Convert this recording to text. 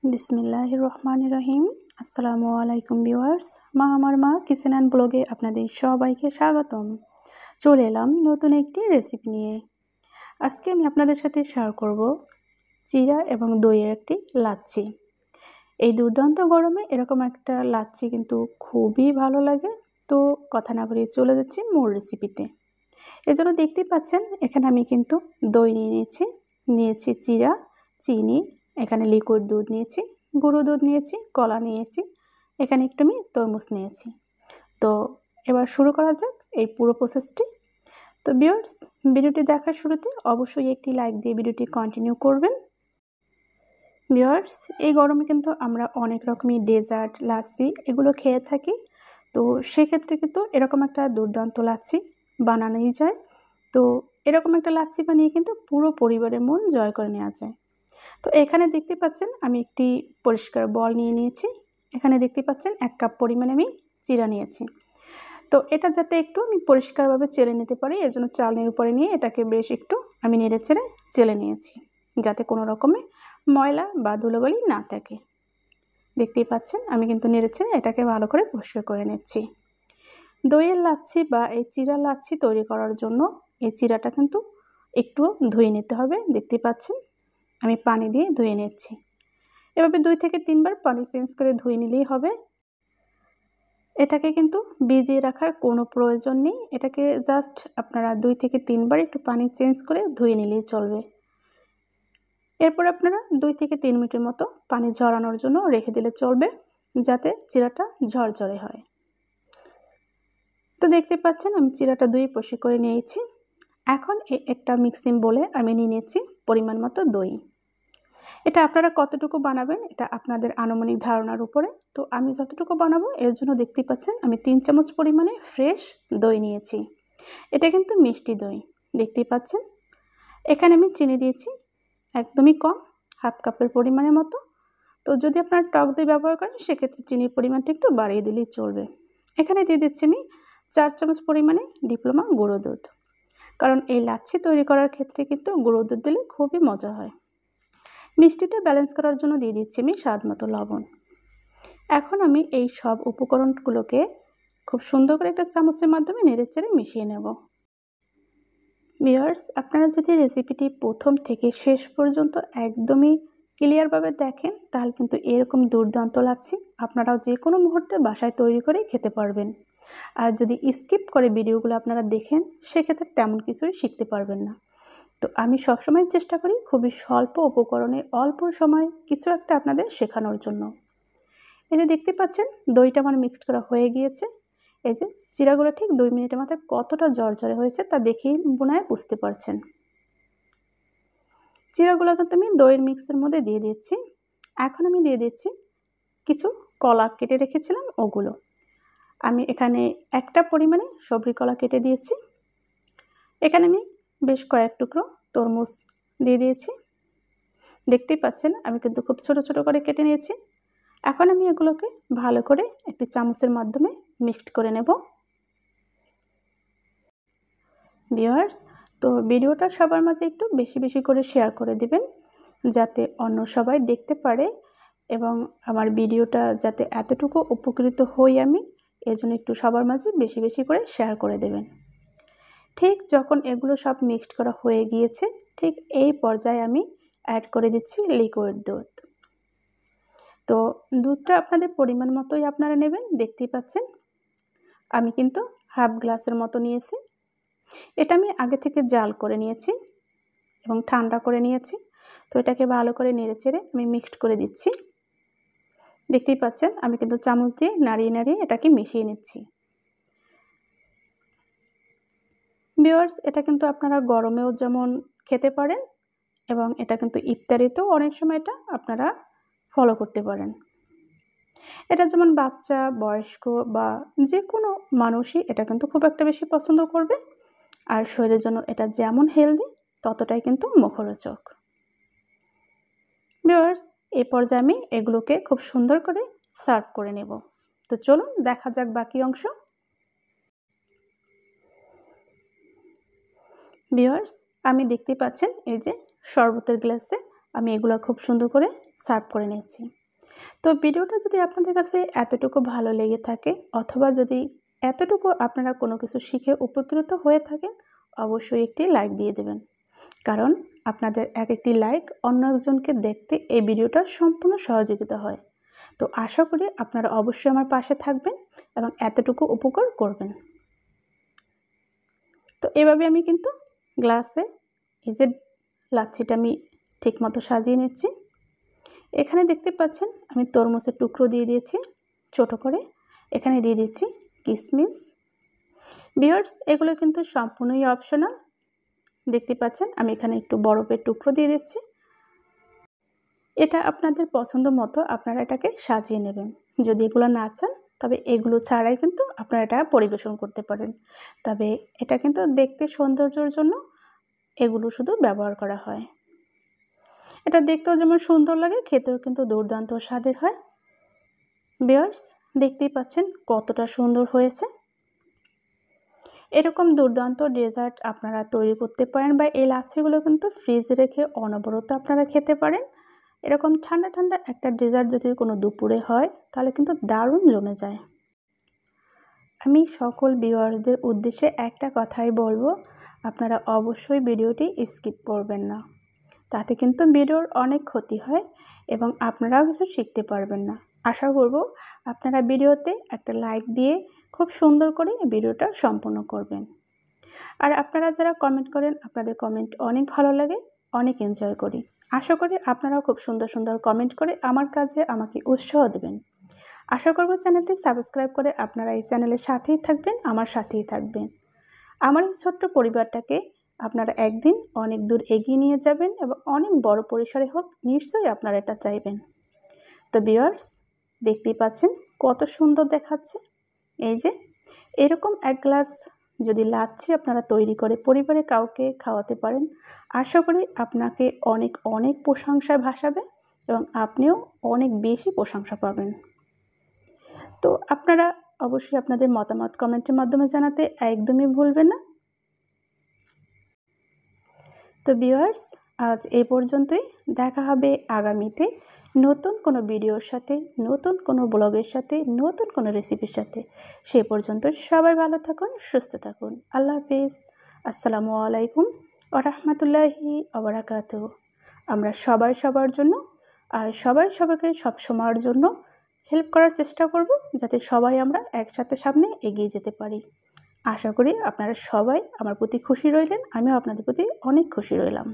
বিসমিল্লাহির রহমানির রহিম। আসসালামু আলাইকুম ভিউয়ার্স। মা আমার মা কিচেন অ্যান্ড ব্লগে আপনাদের সবাইকে স্বাগতম। চলে এলাম নতুন একটি রেসিপি নিয়ে। আজকে আমি আপনাদের সাথে শেয়ার করব চিরা এবং দইয়ের একটি লাচ্ছি। এই দুর্দান্ত গরমে এরকম একটা লাচ্ছি কিন্তু খুবই ভালো লাগে। তো কথা না বাড়িয়ে চলে যাচ্ছি মূল রেসিপিতে। এজন্য দেখতেই পাচ্ছেন এখানে আমি কিন্তু দই নিয়েছি চিরা, চিনি, এখানে লিকুইড দুধ নিয়েছি, গুঁড়ো দুধ নিয়েছি, কলা নিয়েছি, এখানে একটু আমি তরমুজ নিয়েছি। তো এবার শুরু করা যাক এই পুরো প্রসেসটি। তো ভিউয়ার্স, ভিডিওটি দেখার শুরুতে অবশ্যই একটি লাইক দিয়ে ভিডিওটি কন্টিনিউ করবেন। ভিউয়ার্স, এই গরমে কিন্তু আমরা অনেক রকমই ডেজার্ট, লাচ্ছি এগুলো খেয়ে থাকি। তো সেক্ষেত্রে কিন্তু এরকম একটা দুর্দান্ত লাচ্ছি বানানোই যায়। তো এরকম একটা লাচ্ছি বানিয়ে কিন্তু পুরো পরিবারের মন জয় করে নেওয়া যায়। তো এখানে দেখতে পাচ্ছেন আমি একটি পরিষ্কার বল নিয়ে নিয়েছি। এখানে দেখতে পাচ্ছেন 1 কাপ পরিমাণে আমি চিরা নিয়েছি। তো এটা যাতে একটু আমি পরিষ্কারভাবে চেলে নিতে পারি, এজন্য চালনির উপরে নিয়ে এটাকে বেশ একটু আমি নেড়েচেড়ে চেলে নিয়েছি, যাতে কোনো রকমে ময়লা বা ধুলোবালি না থাকে। দেখতেই পাচ্ছেন আমি কিন্তু নেড়েচেড়ে এটাকে ভালো করে পরিষ্কার করে নিচ্ছি। দইয়ের লাচ্ছি বা এই চিরা লাচ্ছি তৈরি করার জন্য এই চিরাটা কিন্তু একটু ধুয়ে নিতে হবে। দেখতেই পাচ্ছেন আমি পানি দিয়ে ধুয়ে নিচ্ছি। এভাবে 2 থেকে 3 বার পানি চেঞ্জ করে ধুয়ে নিলেই হবে। এটাকে কিন্তু ভিজিয়ে রাখার কোনো প্রয়োজন নেই। এটাকে জাস্ট আপনারা 2 থেকে 3 বার একটু পানি চেঞ্জ করে ধুয়ে নিলেই চলবে। এরপর আপনারা 2 থেকে 3 মিনিটের মতো পানি ঝরানোর জন্য রেখে দিলে চলবে, যাতে চিরাটা ঝরঝরে হয়। তো দেখতে পাচ্ছেন আমি চিরাটা ধুয়ে পরিষ্কার করে নিয়েছি। এখন একটা মিক্সিং বলে আমি নিয়ে নিচ্ছি পরিমাণ মতো দই। এটা আপনারা কতটুকু বানাবেন এটা আপনাদের আনুমানিক ধারণার উপরে। তো আমি যতটুকু বানাবো এর জন্য দেখতে পাচ্ছেন আমি 3 চামচ পরিমাণে ফ্রেশ দই নিয়েছি। এটা কিন্তু মিষ্টি দই, দেখতেই পাচ্ছেন। এখানে আমি চিনি দিয়েছি একদমই কম, 1/2 কাপের পরিমাণের মতো। তো যদি আপনারা টক দই ব্যবহার করেন সেক্ষেত্রে চিনির পরিমাণটা একটু বাড়িয়ে দিলেই চলবে। এখানে দিয়ে দিচ্ছি আমি 4 চামচ পরিমাণে ডিপ্লোমা গুঁড়ো দুধ, কারণ এই লাচ্ছি তৈরি করার ক্ষেত্রে কিন্তু গুঁড়ো দুধ দিলে খুবই মজা হয়। মিষ্টিটা ব্যালেন্স করার জন্য দিয়ে দিচ্ছি আমি স্বাদ মতো লবণ। এখন আমি এই সব উপকরণগুলোকে খুব সুন্দর করে একটা চামচের মাধ্যমে নেড়েচেড়ে মিশিয়ে নেব। ভিউয়ার্স, আপনারা যদি রেসিপিটি প্রথম থেকে শেষ পর্যন্ত একদমই ক্লিয়ারভাবে দেখেন তাহলে কিন্তু এরকম দুর্দান্ত লাচ্ছি আপনারাও যে কোনো মুহূর্তে বাসায় তৈরি করে খেতে পারবেন। আর যদি স্কিপ করে ভিডিওগুলো আপনারা দেখেন সেক্ষেত্রে তেমন কিছুই শিখতে পারবেন না। তো আমি সবসময় চেষ্টা করি খুবই স্বল্প উপকরণে অল্প সময় কিছু একটা আপনাদের শেখানোর জন্য। এই যে দেখতে পাচ্ছেন দইটা আমার মিক্সড করা হয়ে গিয়েছে। এই যে চিরাগুলো ঠিক 2 মিনিটের মাথায় কতটা ঝরঝরে হয়েছে তা দেখেই মনে হয় বুঝতে পারছেন। চিরাগুলো কিন্তু আমি দইয়ের মিক্সের মধ্যে দিয়ে দিচ্ছি। এখন আমি দিয়ে দিচ্ছি কিছু কলা কেটে রেখেছিলাম ওগুলো। আমি এখানে একটা পরিমাণে সবরি কলা কেটে দিয়েছি। এখানে আমি বেশ কয়েক টুকরো তরমুজ দিয়ে দিয়েছি। দেখতেই পাচ্ছেন আমি কিন্তু খুব ছোট ছোট করে কেটে নিয়েছি। এখন আমি এগুলোকে ভালো করে একটি চামচের মাধ্যমে মিক্সড করে নেব। ভিউয়ার্স, তো ভিডিওটা সবার মাঝে একটু বেশি বেশি করে শেয়ার করে দিবেন, যাতে অন্য সবাই দেখতে পারে এবং আমার ভিডিওটা যাতে এতটুকু উপকৃত হই আমি, এজন্য একটু সবার মাঝে বেশি বেশি করে শেয়ার করে দেবেন। ঠিক যখন এগুলো সব মিক্সড করা হয়ে গিয়েছে ঠিক এই পর্যায়ে আমি অ্যাড করে দিচ্ছি লিকুইড দুধ। তো দুধটা আপনাদের পরিমাণ মতোই আপনারা নেবেন। দেখতেই পাচ্ছেন আমি কিন্তু 1/2 গ্লাসের মতো নিয়েছি। এটা আমি আগে থেকে জাল করে নিয়েছি এবং ঠান্ডা করে নিয়েছি। তো এটাকে ভালো করে নেড়েচেড়ে আমি মিক্সড করে দিচ্ছি। দেখতেই পাচ্ছেন আমি কিন্তু চামচ দিয়ে নাড়িয়ে নাড়িয়ে এটাকে মিশিয়ে নিচ্ছি। ভিউয়ার্স, এটা কিন্তু আপনারা গরমেও যেমন খেতে পারেন এবং এটা কিন্তু ইফতারিতেও অনেক সময় এটা আপনারা ফলো করতে পারেন। এটা যেমন বাচ্চা, বয়স্ক বা যে কোনো মানুষই এটা কিন্তু খুব একটা বেশি পছন্দ করবে। আর শরীরের জন্য এটা যেমন হেলদি ততটাই কিন্তু মুখরোচক। ভিউয়ার্স, এই পর্যায়ে আমি এগুলোকে খুব সুন্দর করে সার্ভ করে নেব। তো চলুন দেখা যাক বাকি অংশ। ভিউয়ার্স, আমি দেখতে পাচ্ছেন এই যে শরবতের গ্লাসে আমি এগুলো খুব সুন্দর করে সার্ভ করে নিচ্ছি। তো ভিডিওটা যদি আপনাদের কাছে এতটুকু ভালো লেগে থাকে অথবা যদি এতটুকু আপনারা কোনো কিছু শিখে উপকৃত হয়ে থাকেন, অবশ্যই একটি লাইক দিয়ে দেবেন, কারণ আপনাদের একটি লাইক অন্য একজনকে দেখতে এই ভিডিওটা সম্পূর্ণ সহযোগিতা হয়। তো আশা করি আপনারা অবশ্যই আমার পাশে থাকবেন এবং এতটুকু উপকার করবেন। তো এভাবে আমি কিন্তু গ্লাসে এই যে লাচ্ছিটা আমি ঠিকমতো সাজিয়ে নিচ্ছি। এখানে দেখতে পাচ্ছেন আমি তরমুজের টুকরো দিয়ে দিয়েছি ছোট করে, এখানে দিয়ে দিচ্ছি কিশমিশ। ভিউয়ার্স, এগুলো কিন্তু সম্পূর্ণই অপশনাল। দেখতে পাচ্ছেন আমি এখানে একটু বরফের টুকরো দিয়ে দিচ্ছি। এটা আপনাদের পছন্দ মতো আপনারা এটাকে সাজিয়ে নেবেন। যদি এগুলো না চান তবে এগুলো ছাড়াই কিন্তু আপনারা এটা পরিবেশন করতে পারেন। তবে এটা কিন্তু দেখতে সৌন্দর্যের জন্য এগুলো শুধু ব্যবহার করা হয়। এটা দেখতেও যেমন সুন্দর লাগে, খেতেও কিন্তু দুর্দান্ত স্বাদের হয়। ভিউয়ার্স, দেখতেই পাচ্ছেন কতটা সুন্দর হয়েছে। এরকম দুর্দান্ত ডেজার্ট আপনারা তৈরি করতে পারেন বা এই লাচ্ছিগুলো কিন্তু ফ্রিজে রেখে অনবরত আপনারা খেতে পারেন। এরকম ঠান্ডা ঠান্ডা একটা ডেজার্ট যদি কোনো দুপুরে হয় তাহলে কিন্তু দারুণ জমে যায়। আমি সকল ভিউয়ার্সদের উদ্দেশ্যে একটা কথাই বলবো, আপনারা অবশ্যই ভিডিওটি স্কিপ করবেন না, তাতে কিন্তু ভিডিওর অনেক ক্ষতি হয় এবং আপনারাও কিছু শিখতে পারবেন না। আশা করব আপনারা ভিডিওতে একটা লাইক দিয়ে খুব সুন্দর করে ভিডিওটা সম্পূর্ণ করবেন। আর আপনারা যারা কমেন্ট করেন, আপনাদের কমেন্ট অনেক ভালো লাগে, অনেক এনজয় করি। আশা করি আপনারাও খুব সুন্দর সুন্দর কমেন্ট করে আমার কাজে আমাকে উৎসাহ দেবেন। আশা করব চ্যানেলটি সাবস্ক্রাইব করে আপনারা এই চ্যানেলের সাথেই থাকবেন, আমার সাথেই থাকবেন। আমার এই ছোট্ট পরিবারটাকে আপনারা একদিন অনেক দূর এগিয়ে নিয়ে যাবেন এবং অনেক বড় পরিসরে হোক, নিশ্চয়ই আপনারা এটা চাইবেন। তো ভিউয়ার্স, দেখতেই পাচ্ছেন কত সুন্দর দেখাচ্ছে। এই যে এরকম এক গ্লাস যদি লাচ্ছি আপনারা তৈরি করে পরিবারে কাউকে খাওয়াতে পারেন, আশা করি আপনাকে অনেক অনেক প্রশংসায় ভাসাবে এবং আপনিও অনেক বেশি প্রশংসা পাবেন। তো আপনারা অবশ্যই আপনাদের মতামত কমেন্টের মাধ্যমে জানাতে একদমই ভুলবেন না। তো ভিউয়ার্স, আজ এই পর্যন্তই। দেখা হবে আগামীতে নতুন কোনো ভিডিওর সাথে, নতুন কোনো ব্লগের সাথে, নতুন কোনো রেসিপির সাথে। সে পর্যন্ত সবাই ভালো থাকুন, সুস্থ থাকুন। আল্লাহ হাফিজ। আসসালামু আলাইকুম ওয়া রাহমাতুল্লাহি ওয়া বারাকাতুহু। আমরা সবাই সবার জন্য আর সবাই সবাইকে সব সময়ের জন্য হেল্প করার চেষ্টা করব, যাতে সবাই আমরা একসাথে সামনে এগিয়ে যেতে পারি। আশা করি আপনারা সবাই আমার প্রতি খুশি রইলেন, আমিও আপনাদের প্রতি অনেক খুশি রইলাম।